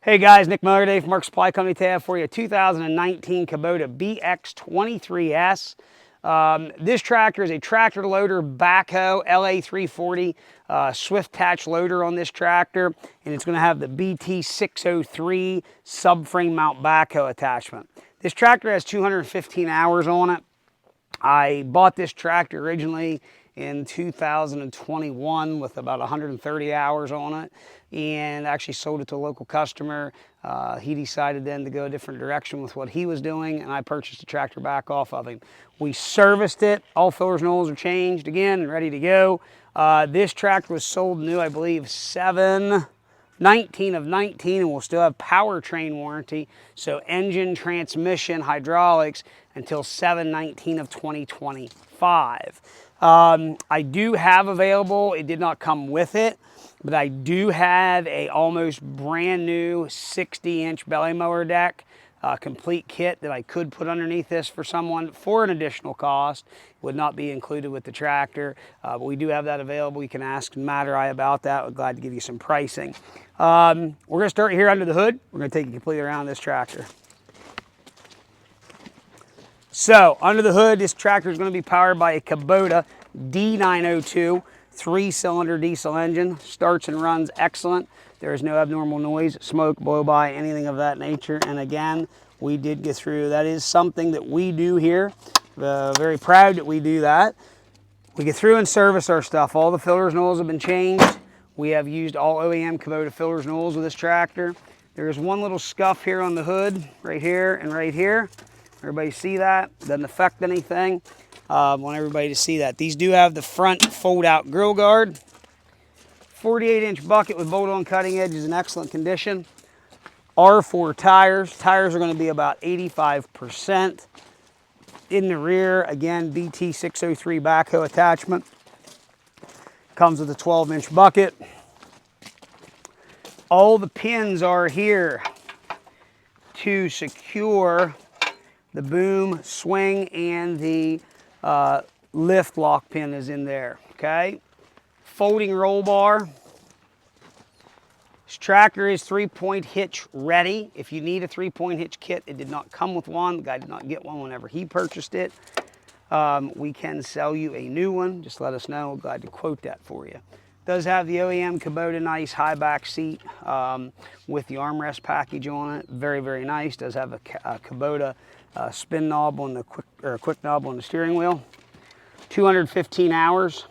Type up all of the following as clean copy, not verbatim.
Hey guys, Nick Miller today from Mark Supply Company tab for you. 2019 Kubota BX23S. This tractor is a tractor loader backhoe LA340 Swift Tatch loader on this tractor, and it's going to have the BT603 subframe mount backhoe attachment. This tractor has 215 hours on it. I bought this tractor originally in 2021 with about 130 hours on it, and actually sold it to a local customer. He decided then to go a different direction with what he was doing, and I purchased a tractor back off of him. We serviced it. All fillers and oils are changed again and ready to go. This tractor was sold new, I believe, 7/19 of 19, and we'll still have powertrain warranty, so engine, transmission, hydraulics until 7/19 of 2025. I do have available, it did not come with it, but I do have a almost brand new 60-inch belly mower deck, complete kit that I could put underneath this for someone for an additional cost. It would not be included with the tractor, but we do have that available. You can ask Matt or I about that. We're glad to give you some pricing. We're going to start here under the hood. We're going to take you completely around this tractor. So, under the hood, this tractor is going to be powered by a Kubota D902 3-cylinder diesel engine. Starts and runs excellent. There is no abnormal noise, smoke, blow by, anything of that nature. And again, we did get through. That is something that we do here. Very proud that we do that. We get through and service our stuff. All the fillers and oils have been changed. We have used all OEM Kubota fillers and oils with this tractor. There is one little scuff here on the hood, right here and right here. Everybody see that? Doesn't affect anything. Want everybody to see that. These do have the front fold-out grill guard. 48-inch bucket with bolt-on cutting edge is in excellent condition. R4 tires. Tires are going to be about 85%. In the rear, again, BT603 backhoe attachment. Comes with a 12-inch bucket. All the pins are here to secure the boom, swing, and the lift lock pin is in there, okay? Folding roll bar. This tractor is 3-point hitch ready. If you need a 3-point hitch kit, it did not come with one. The guy did not get one whenever he purchased it. We can sell you a new one. Just let us know. We're glad to quote that for you. Does have the OEM Kubota nice high back seat with the armrest package on it. Very, very nice. Does have a Kubota spin knob on the quick knob on the steering wheel. 215 hours.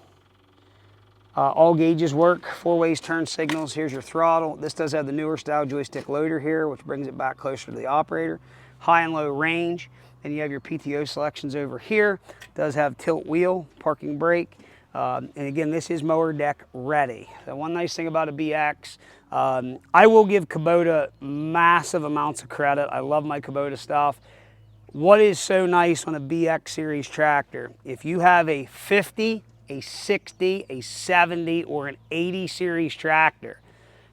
All gauges work. 4-ways turn signals. Here's your throttle. This does have the newer style joystick loader here, which brings it back closer to the operator. High and low range. And you have your PTO selections over here. Does have tilt wheel, parking brake. And again, this is mower deck ready. The one nice thing about a BX, I will give Kubota massive amounts of credit. I love my Kubota stuff. What is so nice on a BX series tractor, if you have a 50, a 60, a 70, or an 80 series tractor,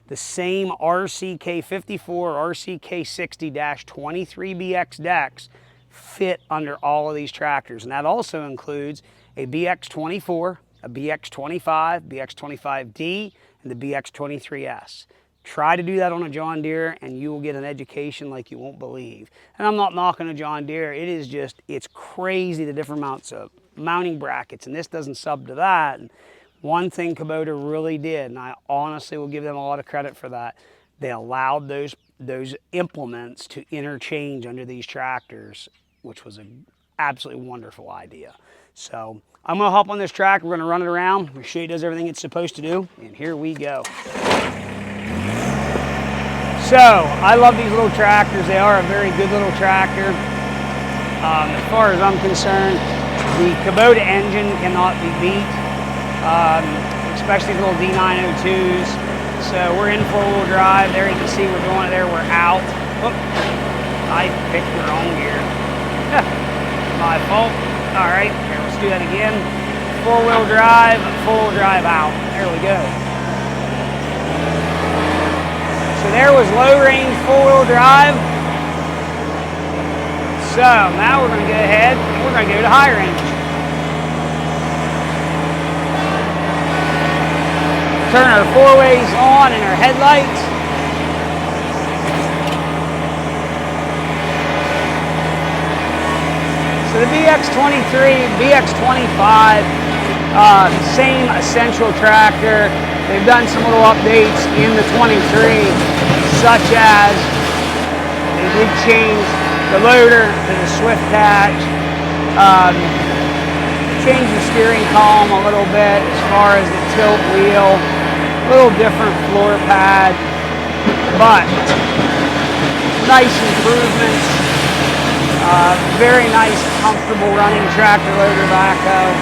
the same RCK54 or RCK60-23 BX decks fit under all of these tractors. And that also includes a BX24, a BX25, BX25D, and the BX23S. Try to do that on a John Deere and you will get an education like you won't believe. And I'm not knocking a John Deere. It is just, it's crazy the different amounts of mounting brackets, and this doesn't sub to that. And one thing Kubota really did, and I honestly will give them a lot of credit for that, they allowed those implements to interchange under these tractors, which was an absolutely wonderful idea. So I'm gonna hop on this tractor, we're gonna run it around, make sure it does everything it's supposed to do, and here we go. So, I love these little tractors. They are a very good little tractor. As far as I'm concerned, the Kubota engine cannot be beat, especially the little D902s. So we're in 4-wheel drive. There you can see we're going there, we're out. Oop, I picked the wrong gear. My fault. All right, here, let's do that again. 4-wheel drive, 4-wheel drive out. There we go. So there was low range 4-wheel drive. So now we're going to go ahead and we're going to go to high range. Turn our 4-ways on and our headlights. the BX23, BX25, same essential tractor. They've done some little updates in the 23, such as they did change the loader to the Swift Tatch, change the steering column a little bit as far as the tilt wheel, a little different floor pad, but nice improvements. Very nice, comfortable running tractor loader backhoe.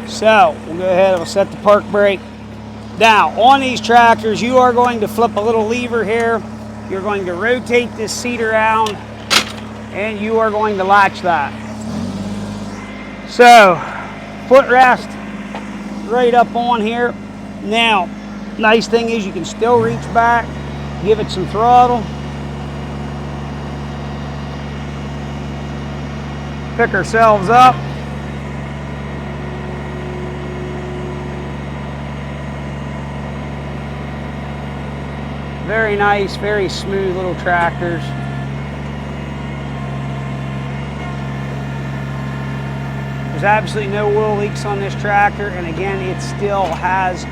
So we'll go ahead and we'll set the park brake. Now on these tractors, you are going to flip a little lever here. You're going to rotate this seat around and you are going to latch that. So footrest right up on here. Now, nice thing is you can still reach back, give it some throttle. Pick ourselves up. Very nice, very smooth little tractors. There's absolutely no oil leaks on this tractor, and again, it still has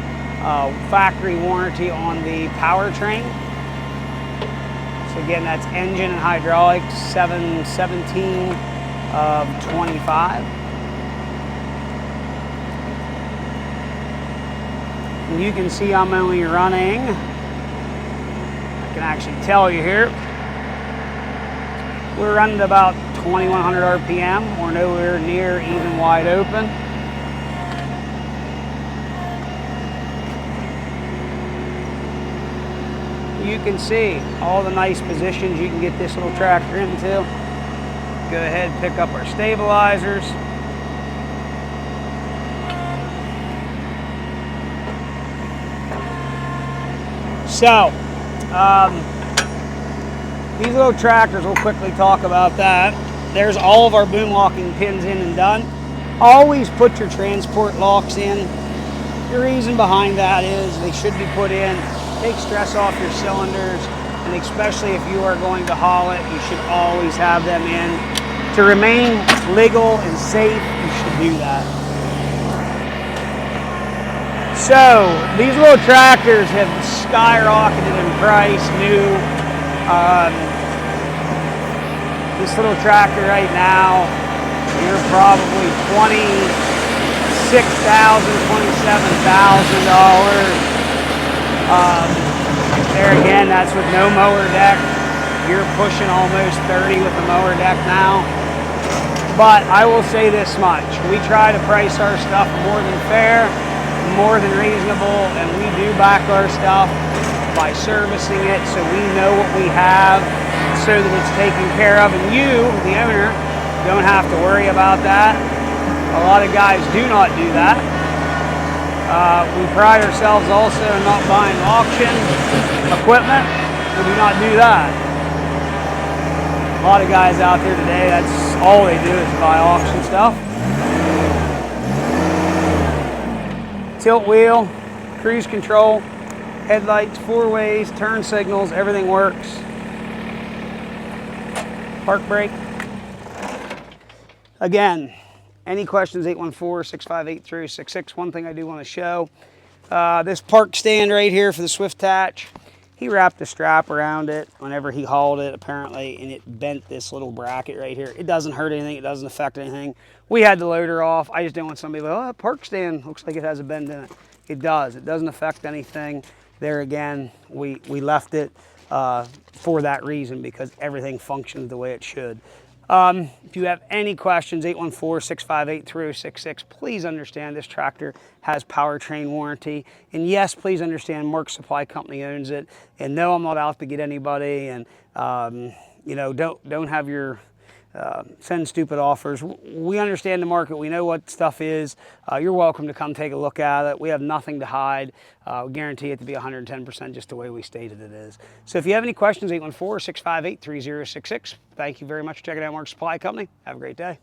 factory warranty on the powertrain. So again, that's engine and hydraulics, 7/17 of 25. And you can see I'm only running, I can actually tell you here, we're running about 2100 RPM. We're nowhere near even wide open. You can see all the nice positions you can get this little tractor into. Go ahead and pick up our stabilizers. So, these little tractors, we'll quickly talk about that. There's all of our boom locking pins in and done. Always put your transport locks in. The reason behind that is they should be put in. Take stress off your cylinders, and especially if you are going to haul it, you should always have them in. To remain legal and safe, you should do that. So, these little tractors have skyrocketed in price, new. This little tractor right now, you're probably $26,000, $27,000. There again, that's with no mower deck. You're pushing almost 30 with the mower deck now. But I will say this much, we try to price our stuff more than fair, more than reasonable, and we do back our stuff by servicing it so we know what we have so that it's taken care of, and you, the owner, don't have to worry about that. A lot of guys do not do that. We pride ourselves also in not buying auction equipment. We do not do that. A lot of guys out there today, that's all they do is buy auction stuff. Tilt wheel, cruise control, headlights, four ways, turn signals, everything works. Park brake. Again, any questions, 814-658-3066. One thing I do want to show, this park stand right here for the Swift Tatch, he wrapped a strap around it whenever he hauled it, apparently, and it bent this little bracket right here. It doesn't hurt anything. It doesn't affect anything. We had the loader off. I just didn't want somebody to go, oh, that park stand looks like it has a bend in it. It does. It doesn't affect anything. There again, we left it for that reason, because everything functions the way it should. If you have any questions, 814-658-3066. Please understand this tractor has powertrain warranty. And yes, please understand Mark Supply Company owns it. And no, I'm not out to get anybody. And you know, don't have your send stupid offers. We understand the market. We know what stuff is. You're welcome to come take a look at it. We have nothing to hide. We guarantee it to be 110% just the way we stated it is. So if you have any questions, 814-658-3066. Thank you very much for checking out Mark Supply Company. Have a great day.